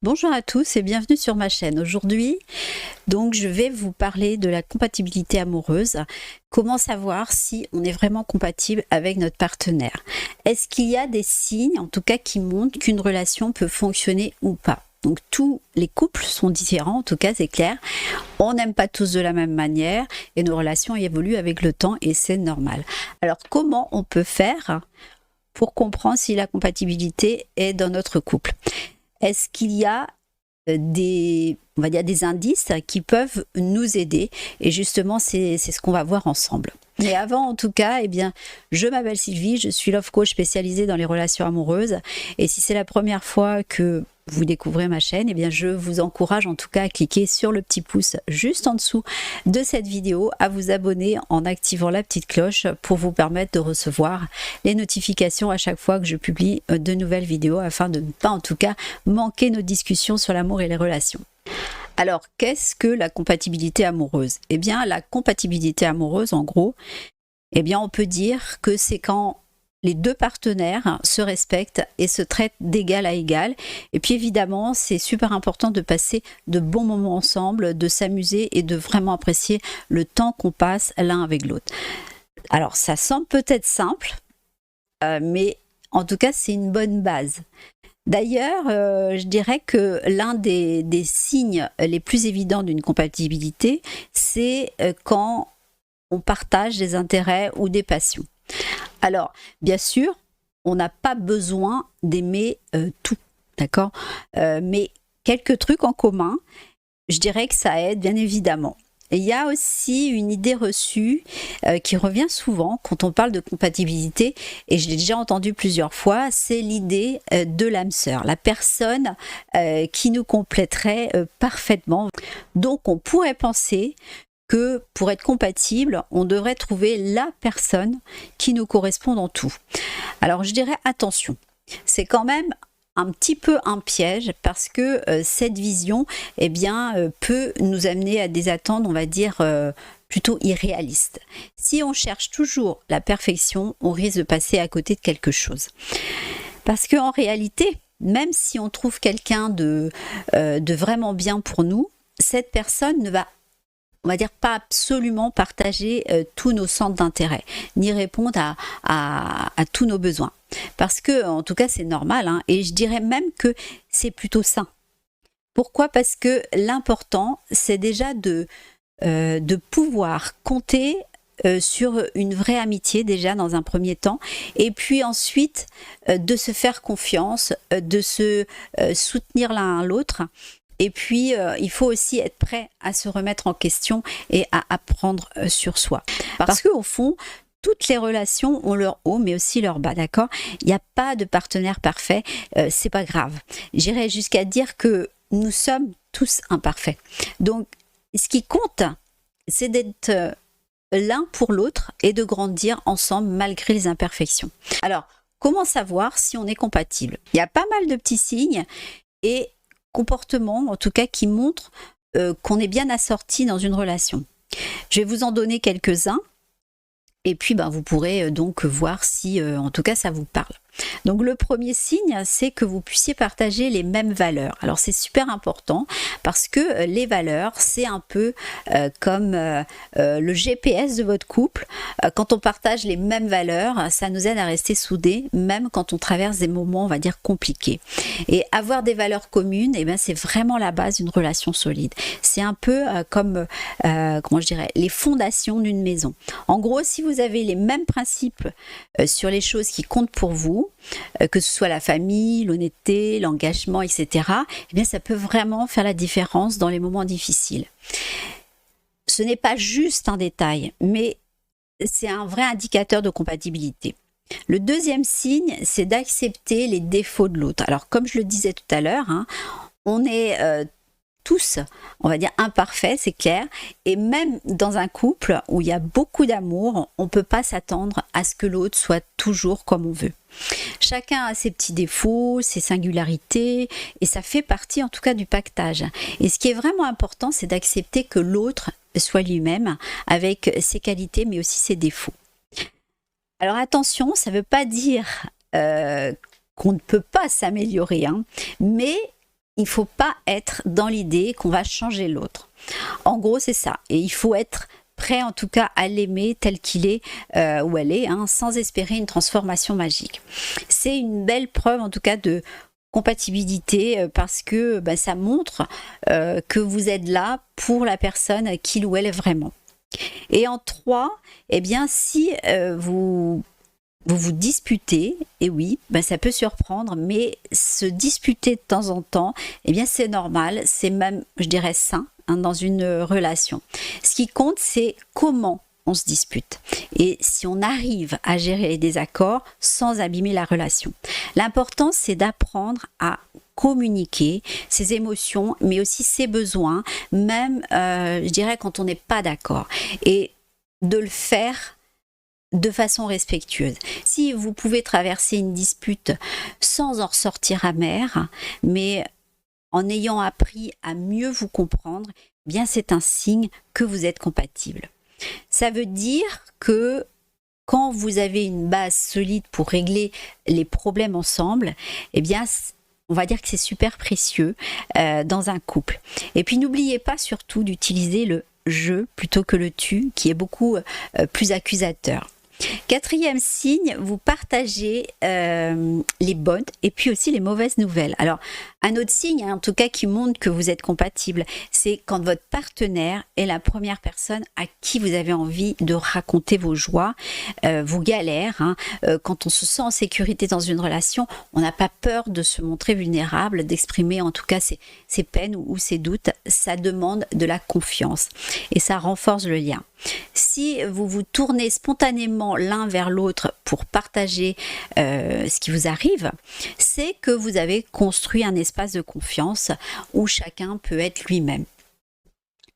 Bonjour à tous et bienvenue sur ma chaîne. Aujourd'hui, donc, je vais vous parler de la compatibilité amoureuse. Comment savoir si on est vraiment compatible avec notre partenaire? Est-ce qu'il y a des signes, en tout cas, qui montrent qu'une relation peut fonctionner ou pas? Donc, tous les couples sont différents, en tout cas, c'est clair. On n'aime pas tous de la même manière et nos relations évoluent avec le temps et c'est normal. Alors, comment on peut faire pour comprendre si la compatibilité est dans notre couple? Est-ce qu'il y a on va dire des indices qui peuvent nous aider? Et justement, c'est ce qu'on va voir ensemble. Mais avant, en tout cas, eh bien, je m'appelle Sylvie, je suis love coach spécialisée dans les relations amoureuses. Et si c'est la première fois que vous découvrez ma chaîne, eh bien, je vous encourage en tout cas à cliquer sur le petit pouce juste en dessous de cette vidéo, à vous abonner en activant la petite cloche pour vous permettre de recevoir les notifications à chaque fois que je publie de nouvelles vidéos, afin de ne pas en tout cas manquer nos discussions sur l'amour et les relations. Alors, qu'est-ce que la compatibilité amoureuse? Eh bien, la compatibilité amoureuse, en gros, eh bien, on peut dire que c'est quand les deux partenaires se respectent et se traitent d'égal à égal. Et puis, évidemment, c'est super important de passer de bons moments ensemble, de s'amuser et de vraiment apprécier le temps qu'on passe l'un avec l'autre. Alors, ça semble peut-être simple, mais en tout cas, c'est une bonne base. D'ailleurs, je dirais que l'un des signes les plus évidents d'une compatibilité, c'est quand on partage des intérêts ou des passions. Alors, bien sûr, on n'a pas besoin d'aimer tout, d'accord? Mais quelques trucs en commun, je dirais que ça aide, bien évidemment. Et il y a aussi une idée reçue qui revient souvent quand on parle de compatibilité, et je l'ai déjà entendu plusieurs fois, c'est l'idée de l'âme sœur, la personne qui nous compléterait parfaitement. Donc on pourrait penser que pour être compatible, on devrait trouver la personne qui nous correspond dans tout. Alors je dirais attention, c'est quand même un petit peu un piège, parce que cette vision peut nous amener à des attentes, on va dire, plutôt irréalistes. Si on cherche toujours la perfection, on risque de passer à côté de quelque chose. Parce qu'en réalité, même si on trouve quelqu'un de vraiment bien pour nous, cette personne ne va, on va dire, pas absolument partager tous nos centres d'intérêt, ni répondre à tous nos besoins. Parce que, en tout cas, c'est normal, hein, et je dirais même que c'est plutôt sain. Pourquoi? Parce que l'important, c'est déjà de pouvoir compter sur une vraie amitié, déjà dans un premier temps, et puis ensuite de se faire confiance, de se soutenir l'un à l'autre. Et puis, il faut aussi être prêt à se remettre en question et à apprendre sur soi. Parce qu'au fond, toutes les relations ont leur haut, mais aussi leur bas, d'accord? Il n'y a pas de partenaire parfait, c'est pas grave. J'irais jusqu'à dire que nous sommes tous imparfaits. Donc, ce qui compte, c'est d'être l'un pour l'autre et de grandir ensemble malgré les imperfections. Alors, comment savoir si on est compatible? Il y a pas mal de petits signes et comportements, en tout cas, qui montrent qu'on est bien assorti dans une relation. Je vais vous en donner quelques-uns. Et puis, vous pourrez donc voir si, en tout cas, ça vous parle. Donc, le premier signe, c'est que vous puissiez partager les mêmes valeurs. Alors, c'est super important, parce que les valeurs, c'est un peu comme le GPS de votre couple. Quand on partage les mêmes valeurs, ça nous aide à rester soudés, même quand on traverse des moments, on va dire, compliqués. Et avoir des valeurs communes, c'est vraiment la base d'une relation solide. C'est un peu comme, comment je dirais, les fondations d'une maison. En gros, si vous avez les mêmes principes sur les choses qui comptent pour vous, que ce soit la famille, l'honnêteté, l'engagement, etc., ça peut vraiment faire la différence dans les moments difficiles. Ce n'est pas juste un détail, mais c'est un vrai indicateur de compatibilité. Le deuxième signe, c'est d'accepter les défauts de l'autre. Alors, comme je le disais tout à l'heure, on est tous, on va dire, imparfaits, c'est clair, et même dans un couple où il y a beaucoup d'amour, on ne peut pas s'attendre à ce que l'autre soit toujours comme on veut. Chacun a ses petits défauts, ses singularités, et ça fait partie en tout cas du pactage. Et ce qui est vraiment important, c'est d'accepter que l'autre soit lui-même, avec ses qualités mais aussi ses défauts. Alors attention, ça ne veut pas dire qu'on ne peut pas s'améliorer, mais il ne faut pas être dans l'idée qu'on va changer l'autre. En gros, c'est ça. Et il faut être prêt en tout cas à l'aimer tel qu'il est ou elle est, hein, sans espérer une transformation magique. C'est une belle preuve en tout cas de compatibilité parce que ça montre que vous êtes là pour la personne qu'il ou elle est vraiment. Et en 3, eh bien, si vous vous disputez, et oui, ça peut surprendre, mais se disputer de temps en temps, eh bien c'est normal, c'est même, je dirais, sain hein, dans une relation. Ce qui compte, c'est comment on se dispute et si on arrive à gérer les désaccords sans abîmer la relation. L'important, c'est d'apprendre à communiquer ses émotions, mais aussi ses besoins, même, je dirais, quand on n'est pas d'accord, et de le faire de façon respectueuse. Si vous pouvez traverser une dispute sans en ressortir amer, mais en ayant appris à mieux vous comprendre, eh bien c'est un signe que vous êtes compatible. Ça veut dire que quand vous avez une base solide pour régler les problèmes ensemble, eh bien on va dire que c'est super précieux dans un couple. Et puis n'oubliez pas surtout d'utiliser le je plutôt que le tu, qui est beaucoup plus accusateur. 4e signe, vous partagez les bonnes et puis aussi les mauvaises nouvelles. Alors, un autre signe, en tout cas, qui montre que vous êtes compatible, c'est quand votre partenaire est la première personne à qui vous avez envie de raconter vos joies, vos galères. Hein. Quand on se sent en sécurité dans une relation, on n'a pas peur de se montrer vulnérable, d'exprimer en tout cas ses peines ou ses doutes. Ça demande de la confiance et ça renforce le lien. Si vous vous tournez spontanément l'un vers l'autre pour partager ce qui vous arrive, c'est que vous avez construit un espace de confiance où chacun peut être lui-même.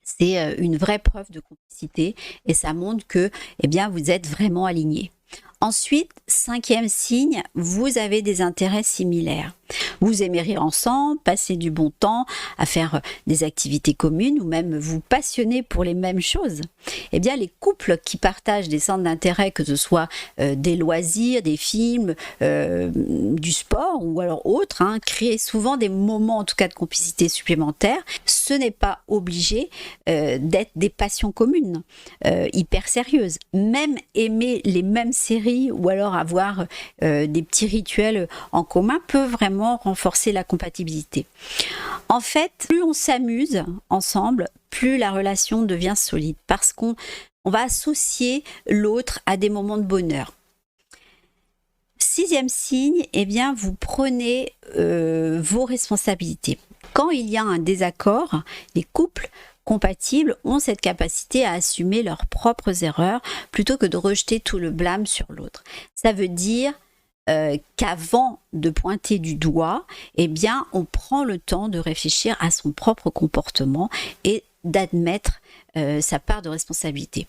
C'est une vraie preuve de complicité et ça montre que vous êtes vraiment alignés. Ensuite, 5e signe, vous avez des intérêts similaires. Vous aimez rire ensemble, passer du bon temps, à faire des activités communes ou même vous passionner pour les mêmes choses. Eh bien, les couples qui partagent des centres d'intérêt, que ce soit des loisirs, des films, du sport ou alors autres, créent souvent des moments en tout cas de complicité supplémentaires. Ce n'est pas obligé d'être des passions communes, hyper sérieuses. Même aimer les mêmes séries ou alors avoir des petits rituels en commun peut vraiment renforcer la compatibilité. En fait, plus on s'amuse ensemble, plus la relation devient solide parce qu'on va associer l'autre à des moments de bonheur. 6e signe, vous prenez vos responsabilités. Quand il y a un désaccord, les couples compatibles ont cette capacité à assumer leurs propres erreurs plutôt que de rejeter tout le blâme sur l'autre. Ça veut dire qu'avant de pointer du doigt, on prend le temps de réfléchir à son propre comportement et d'admettre sa part de responsabilité.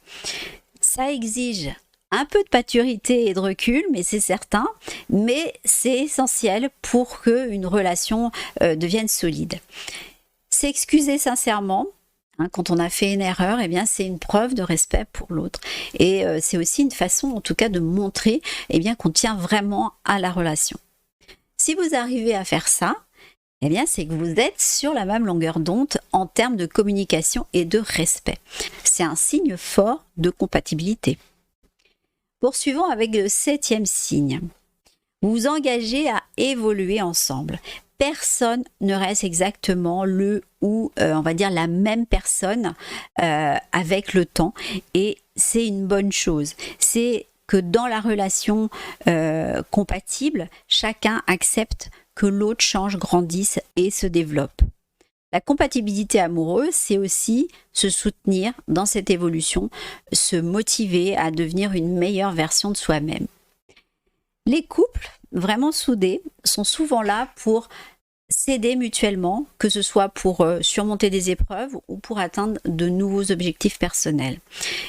Ça exige un peu de maturité et de recul, mais c'est certain, mais c'est essentiel pour qu'une relation devienne solide. S'excuser sincèrement, quand on a fait une erreur, c'est une preuve de respect pour l'autre. Et c'est aussi une façon, en tout cas, de montrer qu'on tient vraiment à la relation. Si vous arrivez à faire ça, c'est que vous êtes sur la même longueur d'onde en termes de communication et de respect. C'est un signe fort de compatibilité. Poursuivons avec le 7e signe. Vous vous engagez à évoluer ensemble. Personne ne reste exactement la même personne avec le temps et c'est une bonne chose. C'est que dans la relation compatible, chacun accepte que l'autre change, grandisse et se développe. La compatibilité amoureuse, c'est aussi se soutenir dans cette évolution, se motiver à devenir une meilleure version de soi-même. Les couples vraiment soudés sont souvent là pour s'aider mutuellement, que ce soit pour surmonter des épreuves ou pour atteindre de nouveaux objectifs personnels.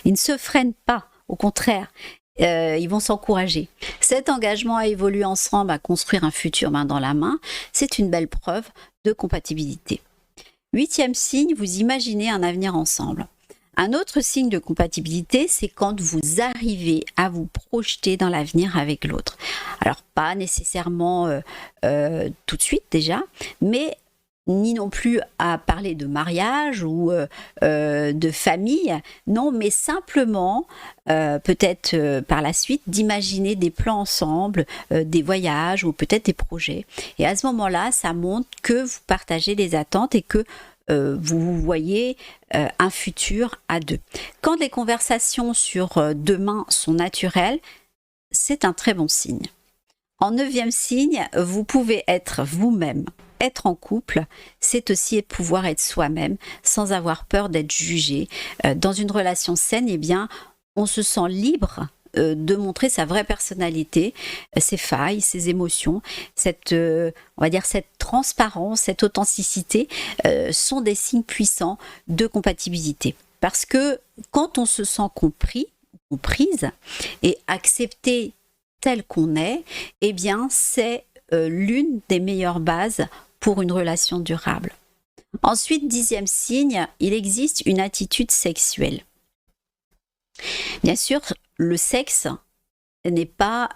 Ils ne se freinent pas, au contraire, ils vont s'encourager. Cet engagement à évoluer ensemble, à construire un futur main dans la main, c'est une belle preuve de compatibilité. 8e signe, vous imaginez un avenir ensemble. Un autre signe de compatibilité, c'est quand vous arrivez à vous projeter dans l'avenir avec l'autre. Alors, pas nécessairement tout de suite déjà, mais ni non plus à parler de mariage ou de famille, non, mais simplement, peut-être par la suite, d'imaginer des plans ensemble, des voyages ou peut-être des projets. Et à ce moment-là, ça montre que vous partagez les attentes et que vous voyez un futur à deux. Quand les conversations sur demain sont naturelles, c'est un très bon signe. En 9e signe, vous pouvez être vous-même. Être en couple, c'est aussi pouvoir être soi-même sans avoir peur d'être jugé. Dans une relation saine, eh bien, on se sent libre de montrer sa vraie personnalité, ses failles, ses émotions, on va dire cette transparence, cette authenticité sont des signes puissants de compatibilité. Parce que quand on se sent compris, comprise et accepté tel qu'on est, eh bien c'est l'une des meilleures bases pour une relation durable. Ensuite, 10e signe, il existe une attitude sexuelle. Bien sûr, le sexe n'est pas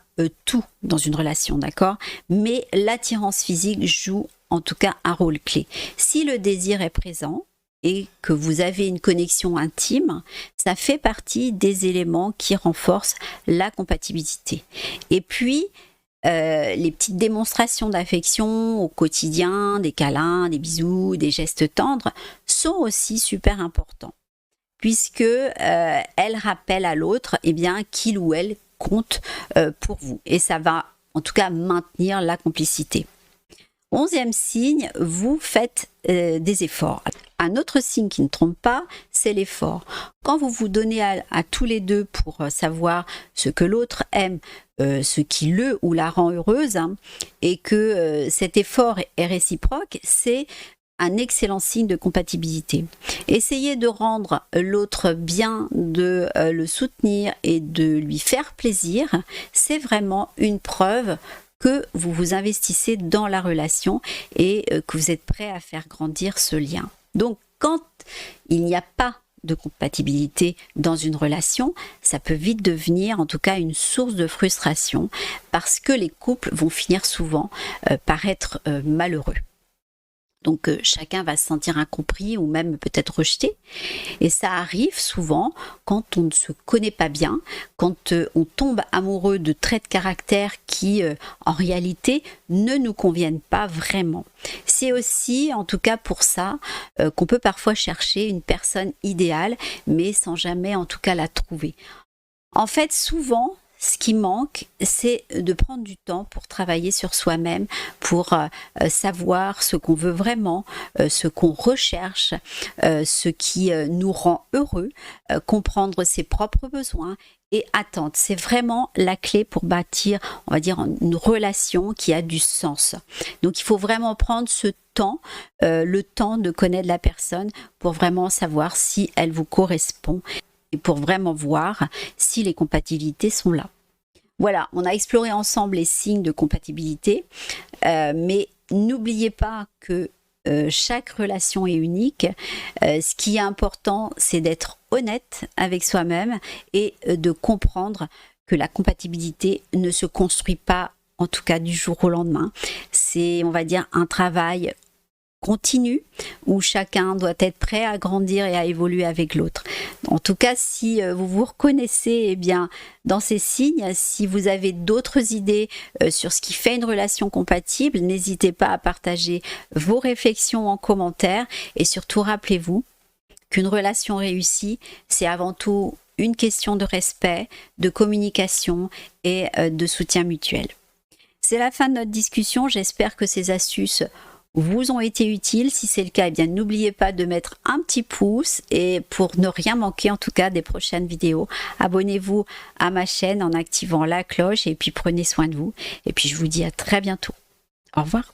tout dans une relation, d'accord? Mais l'attirance physique joue en tout cas un rôle clé. Si le désir est présent et que vous avez une connexion intime, ça fait partie des éléments qui renforcent la compatibilité. Et puis, les petites démonstrations d'affection au quotidien, des câlins, des bisous, des gestes tendres, sont aussi super importants, puisque elles rappellent à l'autre eh bien qu'il ou elle compte pour vous. Et ça va en tout cas maintenir la complicité. 11e signe, vous faites des efforts. Un autre signe qui ne trompe pas, c'est l'effort. Quand vous vous donnez à tous les deux pour savoir ce que l'autre aime, ce qui le ou la rend heureuse, hein, et que cet effort est réciproque, c'est un excellent signe de compatibilité. Essayez de rendre l'autre bien, de le soutenir et de lui faire plaisir, c'est vraiment une preuve que vous vous investissez dans la relation et que vous êtes prêt à faire grandir ce lien. Donc, quand il n'y a pas de compatibilité dans une relation, ça peut vite devenir en tout cas une source de frustration parce que les couples vont finir souvent par être malheureux. Donc chacun va se sentir incompris ou même peut-être rejeté. Et ça arrive souvent quand on ne se connaît pas bien, quand on tombe amoureux de traits de caractère qui en réalité ne nous conviennent pas vraiment. C'est aussi en tout cas pour ça qu'on peut parfois chercher une personne idéale mais sans jamais en tout cas la trouver. En fait souvent, ce qui manque, c'est de prendre du temps pour travailler sur soi-même, pour savoir ce qu'on veut vraiment, ce qu'on recherche, ce qui nous rend heureux, comprendre ses propres besoins et attentes. C'est vraiment la clé pour bâtir, on va dire, une relation qui a du sens. Donc il faut vraiment prendre ce temps, le temps de connaître la personne pour vraiment savoir si elle vous correspond et pour vraiment voir si les compatibilités sont là. Voilà, on a exploré ensemble les signes de compatibilité, mais n'oubliez pas que chaque relation est unique. Ce qui est important, c'est d'être honnête avec soi-même et de comprendre que la compatibilité ne se construit pas, en tout cas du jour au lendemain. C'est, on va dire, un travail continu où chacun doit être prêt à grandir et à évoluer avec l'autre. En tout cas, si vous vous reconnaissez eh bien, dans ces signes, si vous avez d'autres idées sur ce qui fait une relation compatible, n'hésitez pas à partager vos réflexions en commentaire et surtout rappelez-vous qu'une relation réussie, c'est avant tout une question de respect, de communication et de soutien mutuel. C'est la fin de notre discussion, j'espère que ces astuces vous ont été utiles. Si c'est le cas, eh bien n'oubliez pas de mettre un petit pouce et pour ne rien manquer en tout cas des prochaines vidéos, abonnez-vous à ma chaîne en activant la cloche et puis prenez soin de vous. Et puis je vous dis à très bientôt. Au revoir.